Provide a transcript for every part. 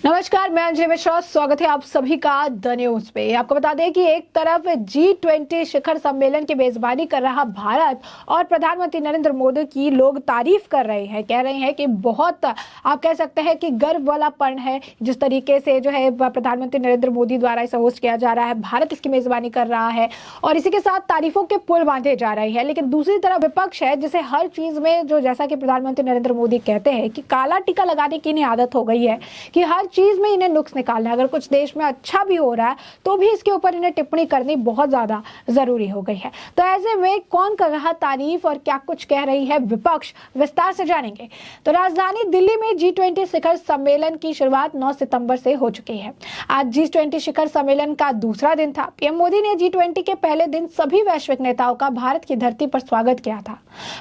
नमस्कार, मैं अंजलि मिश्रा। स्वागत है आप सभी का द न्यूज पे। आपको बता दें कि एक तरफ G20 शिखर सम्मेलन की मेजबानी कर रहा भारत और प्रधानमंत्री नरेंद्र मोदी की लोग तारीफ कर रहे हैं, कह रहे हैं कि बहुत आप कह सकते हैं कि गर्व वाला पल है जिस तरीके से जो है प्रधानमंत्री नरेंद्र मोदी द्वारा इसे होस्ट किया जा रहा है, भारत इसकी मेजबानी कर रहा है और इसी के साथ तारीफों के पुल बांधे जा रहे हैं। लेकिन दूसरी तरफ विपक्ष है जिसे हर चीज में जो जैसा कि प्रधानमंत्री नरेंद्र मोदी कहते हैं कि काला टीका लगाने की इन्हें आदत हो गई है कि हर चीज में इन्हें नुक्स निकालना है। अगर कुछ देश में अच्छा भी हो रहा है तो भी इसके ऊपर इन्हें टिप्पणी करनी बहुत ज्यादा जरूरी हो गई है। तो ऐसे में कौन कर रहा तारीफ और क्या कुछ कह रही है विपक्ष, विस्तार से जानेंगे। तो राजधानी दिल्ली में G20 शिखर सम्मेलन की शुरुआत 9 सितंबर से हो चुकी है। आज G20 शिखर सम्मेलन का दूसरा दिन था। पीएम मोदी ने G20 के पहले दिन सभी वैश्विक नेताओं का भारत की धरती पर स्वागत किया था।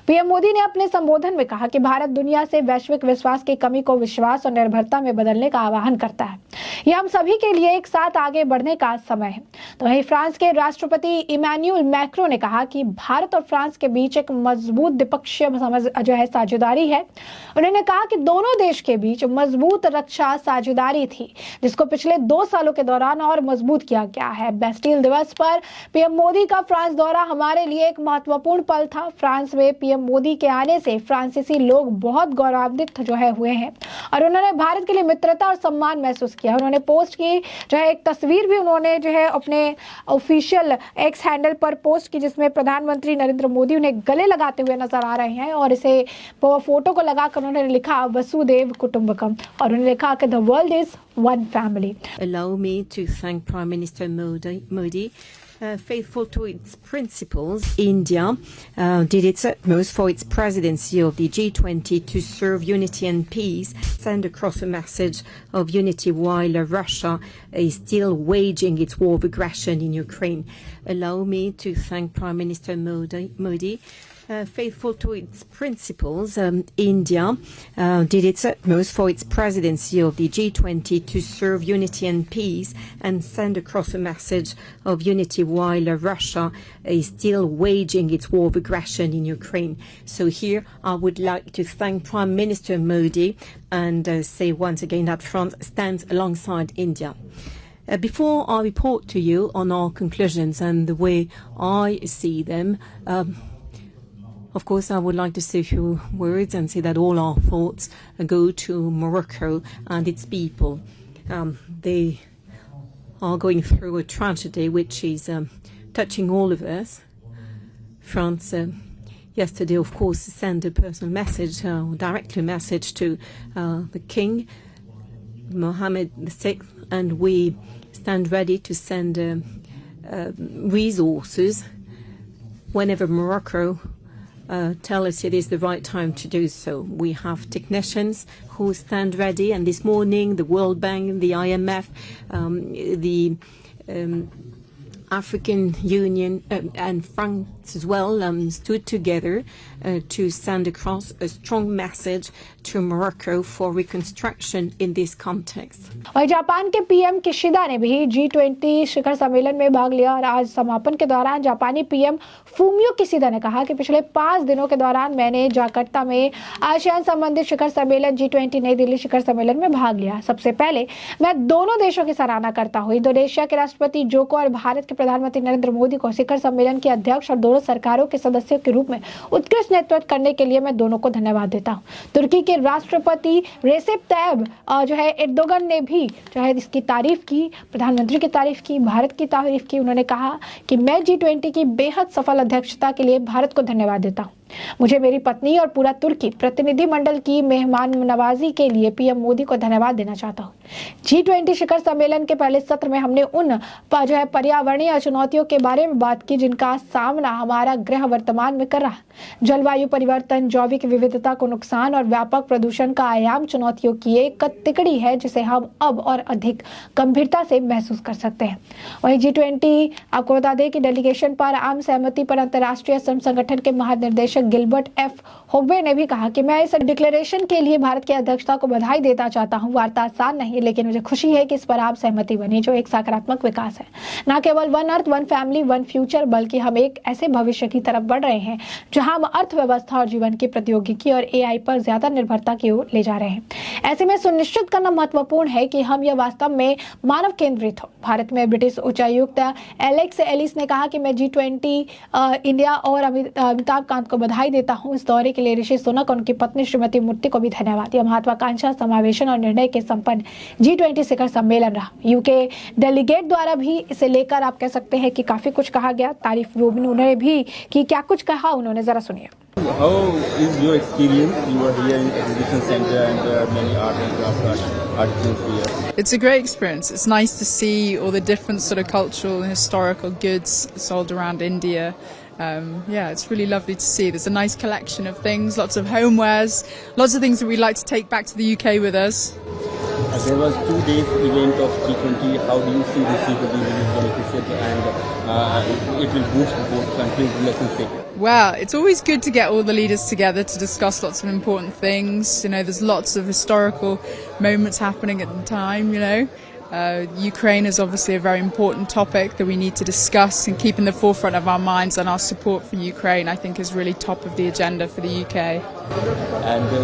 पीएम मोदी ने अपने संबोधन में कहा कि भारत दुनिया से वैश्विक विश्वास की कमी को विश्वास और निर्भरता में बदलने का आह्वान करता है। यह हम सभी के लिए एक साथ आगे बढ़ने का समय है। तो वहीं फ्रांस के राष्ट्रपति इमैनुअल मैक्रों ने कहा कि भारत और फ्रांस के बीच एक मजबूत द्विपक्षीय जो है साझेदारी है। उन्होंने कहा कि दोनों देश के बीच मजबूत रक्षा साझेदारी थी जिसको पिछले 2 सालों के दौरान और मजबूत किया गया है। बेस्टिल दिवस पर पीएम मोदी का फ्रांस दौरा हमारे लिए एक महत्वपूर्ण पल था। फ्रांस में पीएम मोदी के आने से फ्रांसीसी लोग बहुत गौरवान्वित जो है हुए हैं और उन्होंने भारत के लिए मित्रता और सम्मान महसूस किया। उन्होंने पोस्ट की जो है एक तस्वीर भी उन्होंने जो है अपने ऑफिशियल एक्स हैंडल पर पोस्ट की जिसमें प्रधानमंत्री नरेंद्र मोदी उन्हें गले लगाते हुए नजर आ रहे हैं और इसे फोटो को लगाकर उन्होंने लिखा वसुदेव कुटुंबकम और उन्होंने लिखा कि the world is one family. Allow me to thank Prime Minister Modi. Faithful to its principles, India did its utmost for its presidency of the G20 to serve unity and peace, send across a message of unity while Russia is still waging its war of aggression in Ukraine. Allow me to thank Prime Minister Modi. Faithful to its principles, India did its utmost for its presidency of the G20 to serve unity and peace and send across a message of unity while Russia is still waging its war of aggression in Ukraine. So here I would like to thank Prime Minister Modi and say once again that France stands alongside India. Before I report to you on our conclusions and the way I see them, of course, I would like to say a few words and say that all our thoughts go to Morocco and its people. They are going through a tragedy which is touching all of us. France yesterday, of course, sent a personal message, directly a message to the King, Mohammed VI, and we stand ready to send resources whenever Morocco tell us it is the right time to do so. We have technicians who stand ready, and this morning the World Bank, the IMF, the African Union and France as well stood together to send across a strong message to Morocco for reconstruction in this context. और Japan के PM Kishida ने भी G20 शिखर सम्मेलन में भाग लिया और आज समापन के दौरान जापानी पीएम फूमियो किशिदा ने कहा कि पिछले 5 दिनों के दौरान मैंने जकार्ता में आसियान संबंधित शिखर सम्मेलन G20 नई दिल्ली शिखर सम्मेलन में भाग लिया। सबसे पहले मैं दोनों देशों की सराहना करता हूँ, इंडोनेशिया के राष्ट्रपति जोको और भारत के प्रधानमंत्री नरेंद्र मोदी को शिखर सम्मेलन के अध्यक्ष और दोनों सरकारों के सदस्यों के रूप में उत्कृष्ट नेतृत्व करने के लिए मैं दोनों को धन्यवाद देता हूँ। तुर्की के राष्ट्रपति रेसेप तैयब जो है एर्दोगन ने भी जो है इसकी तारीफ की, प्रधानमंत्री की तारीफ की, भारत की तारीफ की। उन्होंने कहा कि मैं G20 की बेहद सफल अध्यक्षता के लिए भारत को धन्यवाद देता हूँ। मुझे मेरी पत्नी और पूरा तुर्की प्रतिनिधि मंडल की मेहमान नवाजी के लिए पीएम मोदी को धन्यवाद देना चाहता हूँ। G20 शिखर सम्मेलन के पहले सत्र में हमने उन जो है पर्यावरणीय चुनौतियों के बारे में बात की जिनका सामना हमारा ग्रह वर्तमान में कर रहा है। जलवायु परिवर्तन, जैविक विविधता को नुकसान और व्यापक प्रदूषण का आयाम चुनौतियों की एक तिकड़ी है जिसे हम अब और अधिक गंभीरता से महसूस कर सकते हैं। वहीं G20 आपको बता दें कि डेलीगेशन पर आम सहमति पर अंतर्राष्ट्रीय श्रम संगठन के महानिर्देशक महानिदेशक गिलबर्ट एफ होगबे ने भी कहा कि मैं इस डिक्लेरेशन के लिए भारत की अध्यक्षता को बधाई देता चाहता हूं। वार्ता आसान नहीं, लेकिन मुझे खुशी है कि इस पर आप सहमति बनी, जो एक सकारात्मक विकास है। न केवल one earth, one family, one future, बल्कि हम एक ऐसे भविष्य की तरफ बढ़ रहे हैं जहां हम अर्थव्यवस्था और जीवन की प्रौद्योगिकी और AI पर ज्यादा निर्भरता की ओर ले जा रहे हैं। ऐसे में सुनिश्चित करना महत्वपूर्ण है कि हम यह वास्तव में मानव केंद्रित हो। भारत में ब्रिटिश उच्चायुक्त एलेक्स एलिस ने कहा कि मैं G20 इंडिया और अमिताभ कांत को बधाई देता हूं। इस दौरे के लिए ऋषि सुनक और उनकी पत्नी श्रीमती मूर्ति को भी धन्यवाद। यह महत्वाकांक्षा, समावेशन और निर्णय के संपन्न G20 शिखर सम्मेलन रहा। यूके डेलीगेट द्वारा भी इसे लेकर आप कह सकते हैं कि काफी कुछ कहा गया। तारीफ वो उन्होंने भी कि क्या कुछ कहा, उन्होंने जरा सुनिए। How is your experience? You are here in the exhibition center and there are many art and craft artisans here. It's a great experience. It's nice to see all the different sort of cultural and historical goods sold around India. Yeah, it's really lovely to see. There's a nice collection of things, lots of homewares, lots of things that we'd like to take back to the UK with us. There was 2 days event of G20. How do you see this G20 will beneficial and it will boost both countries' relationship? Well, it's always good to get all the leaders together to discuss lots of important things. You know, there's lots of historical moments happening at the time, you know. Ukraine is obviously a very important topic that we need to discuss and keep in the forefront of our minds, and our support for Ukraine, I think, is really top of the agenda for the UK. And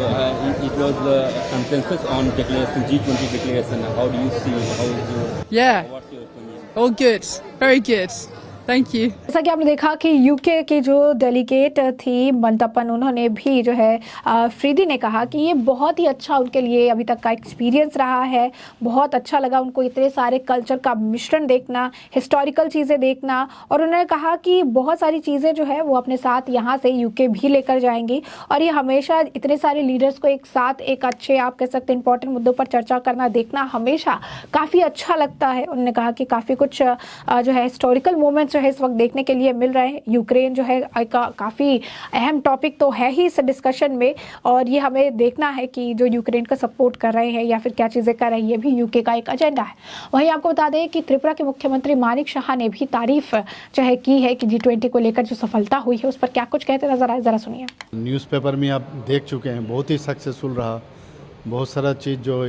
it was the consensus on declaration, G20 declaration. How do you see? How is your, Yeah, what's your opinion? all good, very good. Thank you. जैसा कि आपने देखा कि UK की जो delegate थी मंतपन, उन्होंने भी जो है फ्रीदी ने कहा कि ये बहुत ही अच्छा उनके लिए अभी तक का एक्सपीरियंस रहा है। बहुत अच्छा लगा उनको इतने सारे कल्चर का मिश्रण देखना, हिस्टोरिकल चीज़ें देखना, और उन्होंने कहा कि बहुत सारी चीज़ें जो है वो अपने साथ यहाँ से यूके भी लेकर जाएंगी। और ये हमेशा इतने सारे लीडर्स को एक साथ एक अच्छे, आप कह सकते हैं, इंपॉर्टेंट मुद्दों पर चर्चा करना देखना हमेशा काफ़ी अच्छा लगता है। उन्होंने कहा कि काफ़ी कुछ जो है हिस्टोरिकल मोमेंट्स है इस वक्त देखने के लिए मिल रहे हैं। यूक्रेन जो है काफ़ी अहम टॉपिक तो है ही इस डिस्कशन में, और ये हमें देखना है कि जो यूक्रेन का सपोर्ट कर रहे हैं या फिर क्या चीज़ें कर रहे हैं, ये भी यूके का एक एजेंडा है। वहीं आपको बता दें कि त्रिपुरा के मुख्यमंत्री मानिक शाह ने भी तारीफ जो है की है कि G20 को लेकर जो सफलता हुई है उस पर क्या कुछ कहते नजर आए, जरा सुनिए। न्यूज़पेपर में आप देख चुके हैं, बहुत ही सक्सेसफुल रहा। बहुत सारा चीज़ जो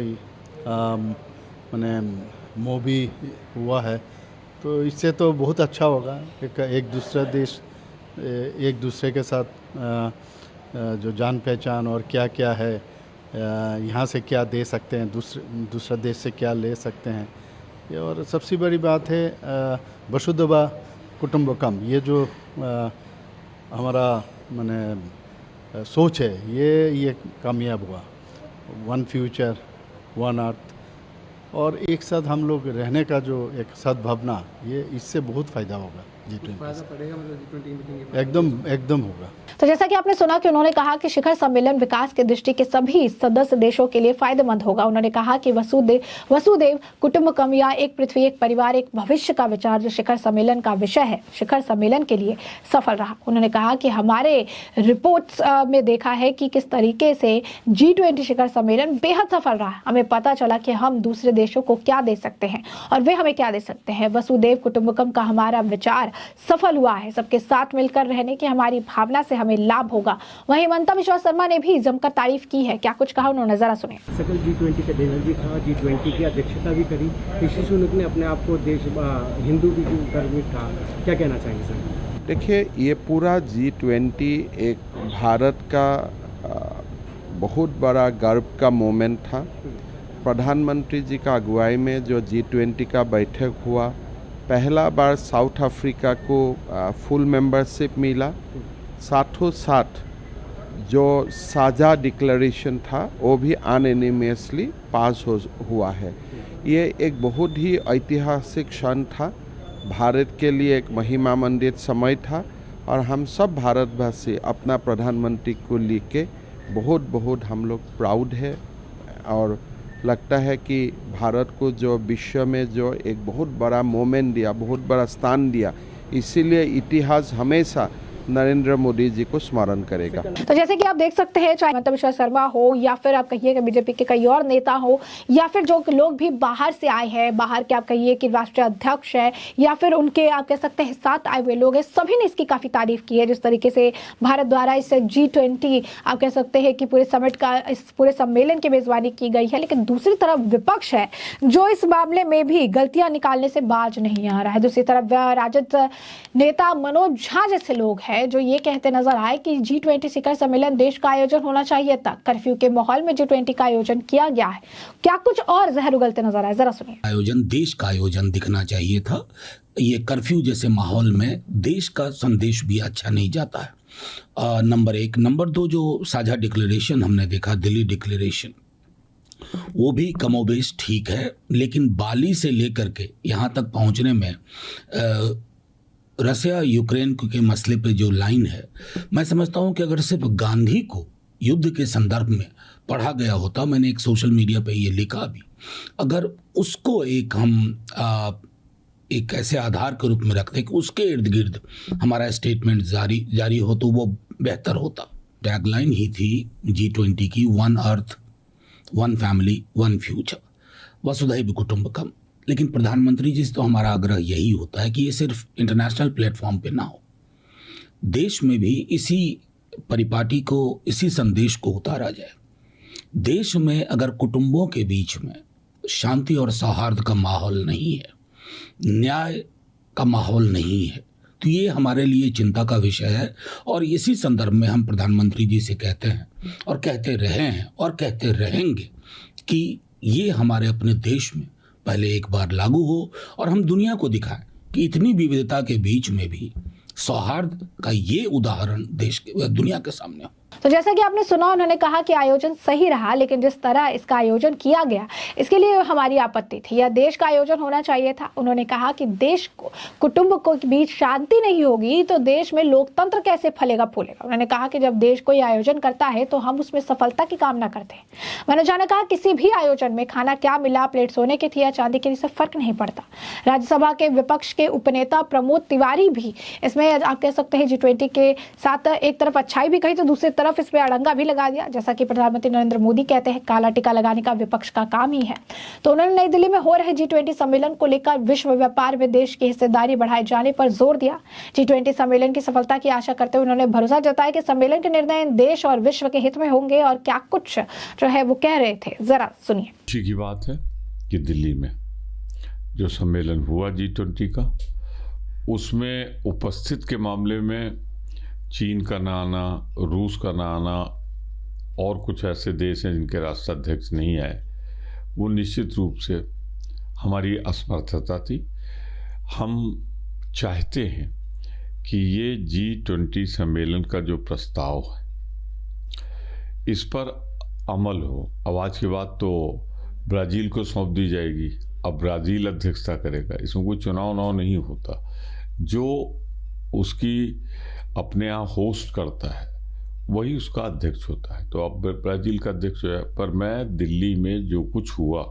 मैंने मूवी हुआ है, तो इससे तो बहुत अच्छा होगा। एक दूसरा देश एक दूसरे के साथ जो जान पहचान और क्या क्या है, यहाँ से क्या दे सकते हैं, दूसरा देश से क्या ले सकते हैं। और सबसे बड़ी बात है वसुधैव कुटुंबकम, ये जो हमारा माने सोच है, ये कामयाब हुआ। वन फ्यूचर, वन अर्थ, और एक साथ हम लोग रहने का जो एक सद्भावना, ये इससे बहुत फ़ायदा होगा। एकदम होगा। तो जैसा कि आपने सुना कि उन्होंने कहा कि शिखर सम्मेलन विकास की दृष्टि के सभी सदस्य देशों के लिए फायदेमंद होगा। उन्होंने कहा कि वसुदेव कुटुंबकम या एक पृथ्वी एक परिवार एक भविष्य का विचार जो शिखर सम्मेलन का विषय है, शिखर सम्मेलन के लिए सफल रहा। उन्होंने कहा कि हमारे रिपोर्ट्स में देखा है कि किस तरीके से G20 शिखर सम्मेलन बेहद सफल रहा। हमें पता चला कि हम दूसरे देशों को क्या दे सकते हैं और वे हमें क्या दे सकते हैं। वसुदेव कुटुंबकम का हमारा विचार सफल हुआ है। सबके साथ मिलकर रहने की हमारी भावना से हमें लाभ होगा। वहीं हिमंता बिश्वा शर्मा ने भी जमकर तारीफ की है। क्या कुछ कहा, उन्होंने जरा सुनिए। सकल G20 का डिनर भी था, G20 की अध्यक्षता भी करी। ऋषि सुनक ने अपने आप को देश हिंदू भी गर्वित था। क्या कहना चाहेंगे सर? देखिए, ये पूरा G20 एक भारत का बहुत बड़ा गर्व का मोमेंट था। प्रधानमंत्री जी का अगुवाई में जो G20 का बैठक हुआ, पहला बार साउथ अफ्रीका को फुल मेंबरशिप मिला। साथों साथ जो साझा डिक्लेरेशन था वो भी अनएनिमसली पास हुआ है। ये एक बहुत ही ऐतिहासिक क्षण था, भारत के लिए एक महिमामंडित समय था, और हम सब भारतवासी अपना प्रधानमंत्री को लेके बहुत हम लोग प्राउड है। और लगता है कि भारत को जो विश्व में जो एक बहुत बड़ा मोमेंट दिया, बहुत बड़ा स्थान दिया, इसीलिए इतिहास हमेशा नरेंद्र मोदी जी को स्मरण करेगा। तो जैसे कि आप देख सकते हैं, चाहे हिमंता बिश्वा शर्मा हो या फिर आप कहिए कि बीजेपी के कई और नेता हो या फिर जो लोग भी बाहर से आए हैं, बाहर के आप कहिए कि राष्ट्रीय अध्यक्ष है या फिर उनके आप कह सकते हैं साथ आए हुए लोग हैं, सभी ने इसकी काफी तारीफ की है जिस तरीके से भारत द्वारा इस G20 आप कह सकते हैं कि पूरे समिट का, इस पूरे सम्मेलन की मेजबानी की गई है। लेकिन दूसरी तरफ विपक्ष है जो इस मामले में भी गलतियां निकालने से बाज नहीं आ रहा है। दूसरी तरफ राजद नेता मनोज झा जैसे लोग हैं जो ये कहते नजर आए कि G20 शिखर सम्मेलन देश का आयोजन होना चाहिए था, कर्फ्यू के माहौल में G20 का आयोजन किया गया है। क्या कुछ और जहर उगलते नजर आए, जरा सुनिए। आयोजन देश का आयोजन दिखना चाहिए था। ये कर्फ्यू जैसे माहौल में देश का संदेश भी अच्छा नहीं जाता है। नंबर 1। नंबर 2, जो साझा डिक्लेरेशन हमने देखा, दिल्ली डिक्लेरेशन, वो भी कमोबेश ठीक है, लेकिन बाली से लेकर के यहाँ तक पहुँचने में रसिया यूक्रेन के मसले पे जो लाइन है, मैं समझता हूँ कि अगर सिर्फ गांधी को युद्ध के संदर्भ में पढ़ा गया होता, मैंने एक सोशल मीडिया पे ये लिखा भी, अगर उसको एक हम एक ऐसे आधार के रूप में रखते कि उसके इर्द गिर्द हमारा स्टेटमेंट जारी हो तो वो बेहतर होता। टैगलाइन ही थी G20 की, one earth, one family, one future, वसुधैव कुटुंबकम। लेकिन प्रधानमंत्री जी से तो हमारा आग्रह यही होता है कि ये सिर्फ इंटरनेशनल प्लेटफॉर्म पे ना हो, देश में भी इसी परिपाटी को, इसी संदेश को उतारा जाए। देश में अगर कुटुंबों के बीच में शांति और सौहार्द का माहौल नहीं है, न्याय का माहौल नहीं है, तो ये हमारे लिए चिंता का विषय है। और इसी संदर्भ में हम प्रधानमंत्री जी से कहते हैं और कहते रहे हैं और कहते रहेंगे कि ये हमारे अपने देश में पहले एक बार लागू हो और हम दुनिया को दिखाएं कि इतनी विविधता के बीच में भी सौहार्द का ये उदाहरण दुनिया के सामने हो। तो जैसा कि आपने सुना, उन्होंने कहा कि आयोजन सही रहा, लेकिन जिस तरह इसका आयोजन किया गया इसके लिए हमारी आपत्ति थी। यह देश का आयोजन होना चाहिए था। उन्होंने कहा कि देश को, कुटुंब को के बीच शांति नहीं होगी तो देश में लोकतंत्र कैसे फलेगा फूलेगा। उन्होंने कहा कि जब देश कोई आयोजन करता है तो हम उसमें सफलता की कामना करते हैं। मनोज झा ने कहा किसी भी आयोजन में खाना क्या मिला, प्लेट सोने की थी या चांदी की, इससे फर्क नहीं पड़ता। राज्यसभा के विपक्ष के उपनेता प्रमोद तिवारी भी इसमें आप कह सकते हैं G20 के साथ एक तरफ अच्छाई भी कही तो दूसरी तरफ इसमें अड़ंगा भी लगा दिया। जैसा कि प्रधानमंत्री नरेंद्र मोदी कहते हैं, काला टीका लगाने का विपक्ष का काम ही है। तो उन्होंने नई दिल्ली में हो रहे G20 सम्मेलन को लेकर विश्व व्यापार में देश की हिस्सेदारी बढ़ाए जाने पर जोर दिया। G20 सम्मेलन की सफलता की आशा करते हुए उन्होंने भरोसा जताया कि सम्मेलन के निर्णय देश और विश्व के हित में होंगे। और क्या कुछ जो है वो कह रहे थे, जरा सुनिए। अच्छी की बात है कि दिल्ली में जो सम्मेलन हुआ G20 का, उसमें उपस्थित के मामले में चीन का ना आना, रूस का ना आना और कुछ ऐसे देश हैं जिनके राष्ट्राध्यक्ष नहीं आए, वो निश्चित रूप से हमारी असमर्थता थी। हम चाहते हैं कि ये G20 सम्मेलन का जो प्रस्ताव है इस पर अमल हो। अब आज के बाद तो ब्राज़ील को सौंप दी जाएगी, अब ब्राज़ील अध्यक्षता करेगा, इसमें कोई चुनाव नहीं होता। जो उसकी अपने यहाँ होस्ट करता है वही उसका अध्यक्ष होता है। तो अब ब्राज़ील का अध्यक्ष है। पर मैं दिल्ली में जो कुछ हुआ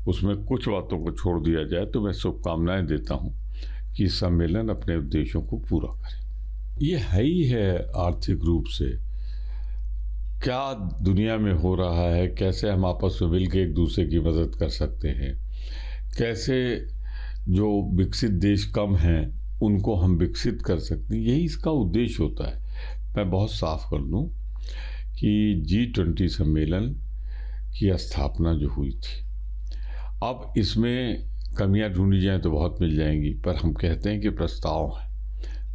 उसमें कुछ बातों को छोड़ दिया जाए तो मैं शुभकामनाएं देता हूं कि सम्मेलन अपने उद्देश्यों को पूरा करे। ये है ही है आर्थिक रूप से क्या दुनिया में हो रहा है, कैसे हम आपस में मिलकर एक दूसरे की मदद कर सकते हैं, कैसे जो विकसित देश कम हैं उनको हम विकसित कर सकते हैं, यही इसका उद्देश्य होता है। मैं बहुत साफ कर दूं कि G20 सम्मेलन की स्थापना जो हुई थी, अब इसमें कमियां ढूंढी जाएं तो बहुत मिल जाएंगी, पर हम कहते हैं कि प्रस्ताव है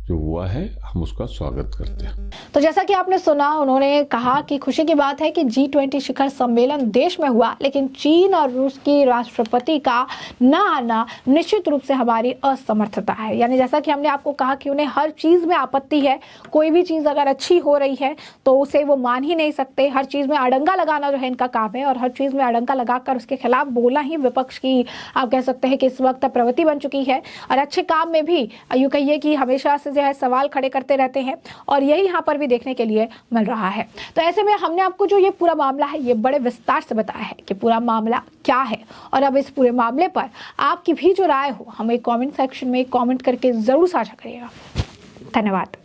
जो हुआ है हम उसका स्वागत करते हैं। तो जैसा कि आपने सुना, उन्होंने कहा कि खुशी की बात है कि G20 शिखर सम्मेलन देश में हुआ, लेकिन चीन और रूस की राष्ट्रपति का न आना निश्चित रूप से हमारी असमर्थता है। यानी जैसा कि हमने आपको कहा कि उन्हें हर चीज में आपत्ति है, कोई भी चीज अगर अच्छी हो रही है तो उसे वो मान ही नहीं सकते। हर चीज में अड़ंगा लगाना जो है इनका काम है और हर चीज में अड़ंगा लगाकर उसके खिलाफ बोलना ही विपक्ष की आप कह सकते हैं कि इस वक्त प्रवृत्ति बन चुकी है। और अच्छे काम में भी यूं कहिए कि हमेशा से जो है सवाल खड़े करते रहते हैं और यही यहाँ पर भी देखने के लिए मिल रहा है। तो ऐसे में हमने आपको जो ये पूरा मामला है ये बड़े विस्तार से बताया है कि पूरा मामला क्या है। और अब इस पूरे मामले पर आपकी भी जो राय हो हमें कमेंट सेक्शन में कमेंट करके जरूर साझा करिएगा। धन्यवाद।